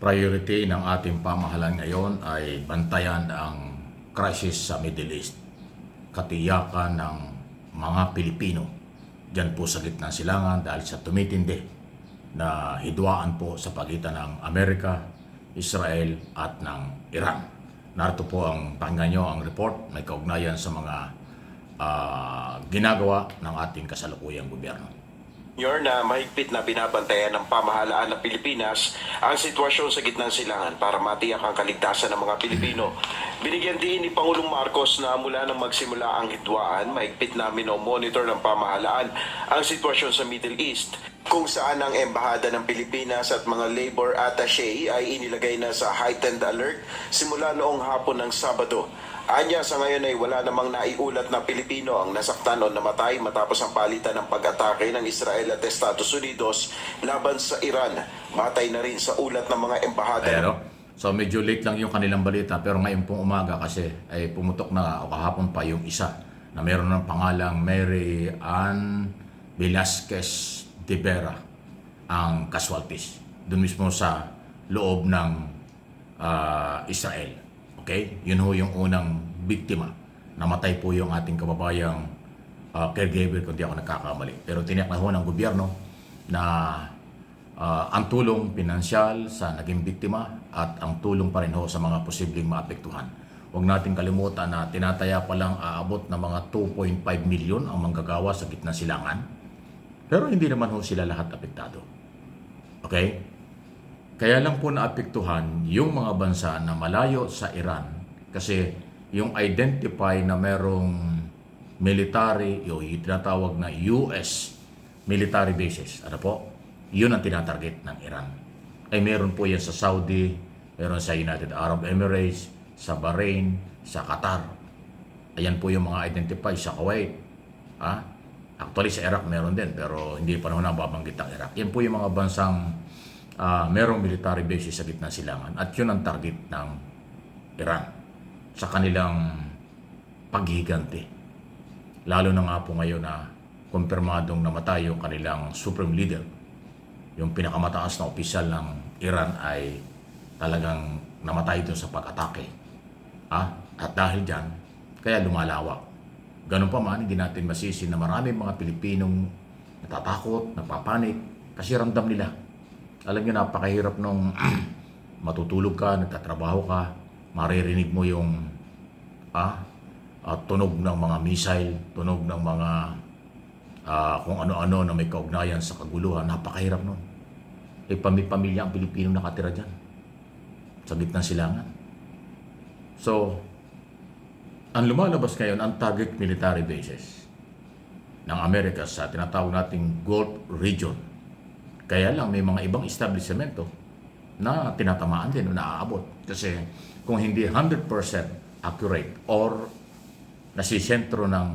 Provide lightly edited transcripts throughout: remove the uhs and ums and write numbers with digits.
Priority ng ating pamahalaan ngayon ay bantayan ang crisis sa Middle East. Katiyakan ng mga Pilipino dyan po sa gitna ng silangan dahil sa tumitindi na hidwaan po sa pagitan ng Amerika, Israel at ng Iran. Narito po ang pakinggan nyo ang report may kaugnayan sa mga ginagawa ng ating kasalukuyang gobyerno. Na mahigpit na binabantayan ng pamahalaan ng Pilipinas ang sitwasyon sa gitnang silangan para matiyak ang kaligtasan ng mga Pilipino. Binigyan din ni Pangulong Marcos na mula nang magsimula ang hidwaan, mahigpit na minomonitor ng pamahalaan ang sitwasyon sa Middle East, kung saan ang embahada ng Pilipinas at mga labor attaché ay inilagay na sa heightened alert simula noong hapon ng Sabado. Anya, sa ngayon ay wala namang naiulat na Pilipino ang nasaktan o namatay matapos ang palitan ng pag-atake ng Israel at Estados Unidos laban sa Iran. Batay na rin sa ulat ng mga embahada. So medyo late lang yung kanilang balita, pero ngayon pong umaga kasi ay pumutok na o kahapon pa yung isa na meron ng pangalang Mary Ann Velasquez de Vera ang casualties doon mismo sa loob ng Israel. Okay? Yun ho yung unang biktima. Namatay po yung ating kababayang caregiver kung di ako nagkakamali. Pero tiniyak na ho ng gobyerno na ang tulong pinansyal sa naging biktima at ang tulong pa rin ho sa mga posibleng maapektuhan. Huwag natin kalimutan na tinataya pa lang aabot na mga 2.5 milyon ang manggagawa sa gitna silangan. Pero hindi naman ho sila lahat apektado. Okay? Kaya lang po naapektuhan yung mga bansa na malayo sa Iran kasi yung identify na merong military, yung tinatawag na US military bases, ano po? Yun ang tinatarget ng Iran. Ay meron po yan sa Saudi, meron sa United Arab Emirates, sa Bahrain, sa Qatar. Ayan po yung mga identify sa Kuwait. Actually sa Iraq meron din, pero hindi pa naman nababanggit ang Iraq. Yan po yung mga bansang merong military bases sa gitna silangan at yun ang target ng Iran sa kanilang paghihiganti. Lalo na nga po ngayon na kumpirmadong namatay yung kanilang supreme leader. Yung pinakamataas na opisyal ng Iran ay talagang namatay doon sa pag-atake. At dahil dyan, kaya lumalawak. Ganun pa man, hindi natin masisi na maraming mga Pilipinong natatakot, napapanik kasi ramdam nila. Alam nyo, napakahirap nung matutulog ka, nagtatrabaho ka, maririnig mo yung tunog ng mga missile, tunog ng mga kung ano-ano na may kaugnayan sa kaguluhan. Napakahirap nun. Pamilya ang Pilipino nakatira dyan sa gitna silangan. So, ang lumalabas ngayon, ang target military bases ng Amerika sa tinatawag nating Gulf region. Kaya lang may mga ibang establishmento na tinatamaan din o naaabot. Kasi kung hindi 100% accurate or nasisentro ng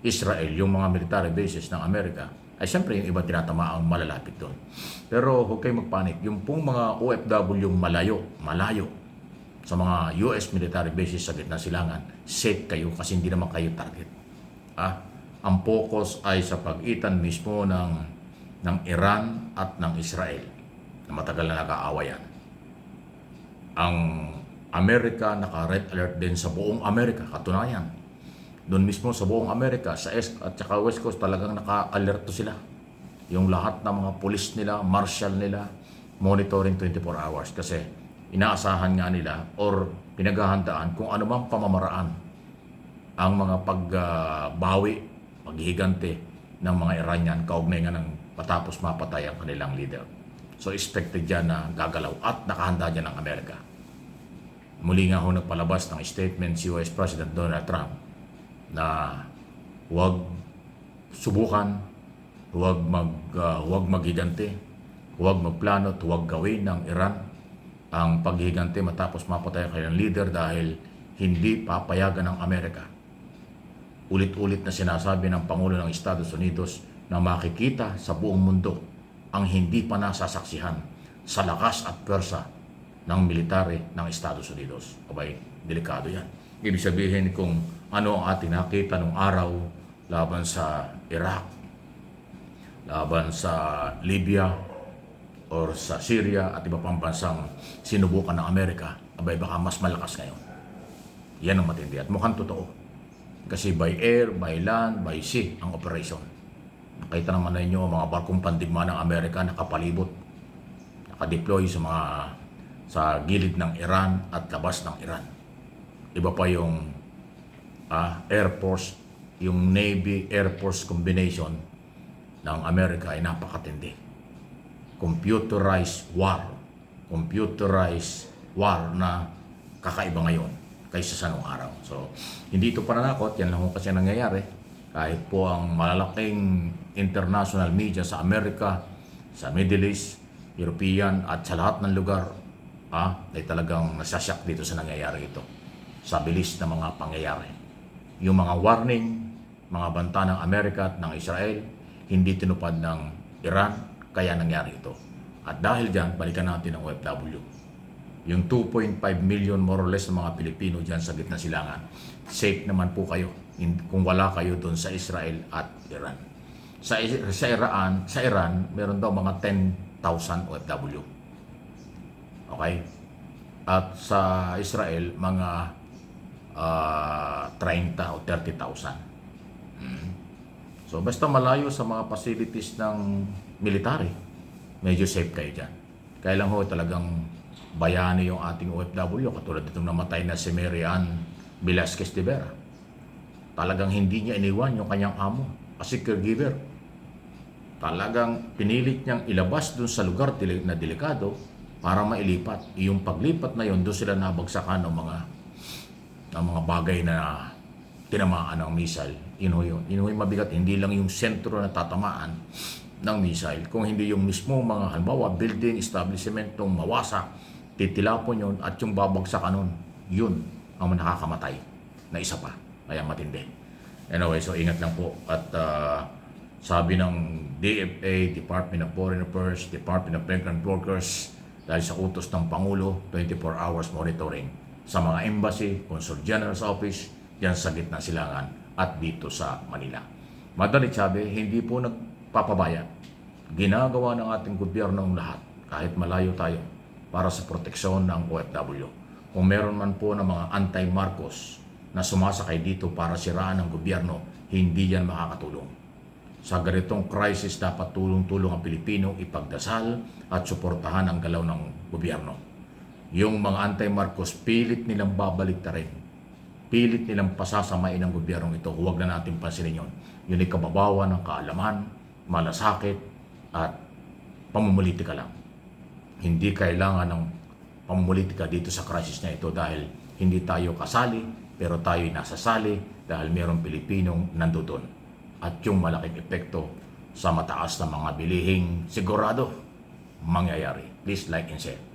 Israel yung mga military bases ng Amerika, ay siyempre yung iba tinatamaan malalapit doon. Pero huwag kayong magpanik. Yung pong mga OFW yung malayo sa mga US military bases sa gitna silangan, safe kayo kasi hindi naman kayo target. Ang focus ay sa pagitan mismo ng Iran at ng Israel na matagal na nag-aawayan. Ang Amerika naka-red alert din sa buong Amerika, katunayan. Doon mismo sa buong Amerika, sa East at saka West Coast talagang naka-alerto sila. Yung lahat ng mga pulis nila, marshal nila, monitoring 24 hours kasi inaasahan nga nila or pinaghahandaan kung ano mang pamamaraan ang mga pagbawi, paghihigante ng mga Iranian kaugnay nga ng matapos mapatay ang kanilang leader. So expected dyan na gagalaw at nakahanda dyan ang Amerika. Muli nga ho nagpalabas ng statement si US President Donald Trump na huwag subukan, huwag maghigante, huwag magplano at huwag gawin ng Iran ang paghihigante matapos mapatay ang kanilang leader dahil hindi papayagan ng Amerika. Ulit-ulit na sinasabi ng Pangulo ng Estados Unidos na makikita sa buong mundo ang hindi pa nasasaksihan sa lakas at pwersa ng military ng Estados Unidos. Abay, delikado yan. Ibig sabihin kung ano ang ating nakita nung araw laban sa Iraq, laban sa Libya, or sa Syria at iba pang bansang sinubukan ng Amerika, abay baka mas malakas ngayon. Yan ang matindi at mukhang totoo. Kasi by air, by land, by sea ang operation. Nakita naman ninyo mga barkong pandigma ng Amerika nakapalibot, nakadeploy sa gilid ng Iran at labas ng Iran. Iba pa yung Air Force, yung Navy Air Force combination ng Amerika ay napakatindi. Computerized war na kakaiba ngayon kaysa sa noong araw. So, hindi ito pananakot, yan lang po kasi nangyayari. Kahit po ang malalaking international media sa Amerika, sa Middle East, European at sa lahat ng lugar ay talagang nasasyak dito sa nangyayari ito. Sa bilis na mga pangyayari. Yung mga warning, mga banta ng Amerika at ng Israel, hindi tinupad ng Iran, kaya nangyari ito. At dahil dyan, balikan natin ang OFW. Yung 2.5 million more or less ng mga Pilipino dyan sa gitna silangan, safe naman po kayo kung wala kayo doon sa Israel at Iran. Sa Iran, meron daw mga 10,000 OFW. Okay? At sa Israel, mga 30 o 30,000. So basta malayo sa mga facilities ng military, medyo safe kayo dyan. Kaya lang ho talagang bayani yung ating OFW, katulad itong namatay na si Mary Ann Velasquez de Vera. Talagang hindi niya iniwan yung kanyang amo kasi caregiver. Talagang pinilit niyang ilabas dun sa lugar na delikado para mailipat. Yung paglipat na yun, doon sila nabagsakan ng mga bagay na tinamaan ng missile. Yun yung mabigat. Hindi lang yung sentro na tatamaan ng missile, kung hindi yung mismo mga halimbawa building, establishment tong mawasak, titilapon yun at yung babagsakan nun, yun ang nakakamatay na isa pa. Kaya matindi. Anyway, so ingat lang po. At sabi ng DFA, Department of Foreign Affairs, Department of Migrant Workers, dahil sa utos ng Pangulo, 24 hours monitoring sa mga embassy, Consul General's Office, yan sa gitna silangan at dito sa Manila. Madalit sabi, hindi po nagpapabaya. Ginagawa ng ating gobyerno ang lahat, kahit malayo tayo, para sa proteksyon ng OFW. Kung meron man po ng mga anti-Marcos na sumasakay dito para siraan ang gobyerno, hindi yan makakatulong. Sa ganitong crisis, dapat tulong-tulong ang Pilipino, ipagdasal at suportahan ang galaw ng gobyerno. Yung mga anti-Marcos, pilit nilang babalik na rin. Pilit nilang pasasamain ang gobyernong ito. Huwag na natin pansinin yun. Yun ay kababawan ng kaalaman, malasakit, at pamumulitika lang. Hindi kailangan ng pamumulitika dito sa crisis na ito dahil hindi tayo kasali, pero tayo'y nasasali dahil mayroong Pilipinong nandoon. At yung malaking epekto sa mataas na mga bilihing sigurado mangyayari. Please like and share.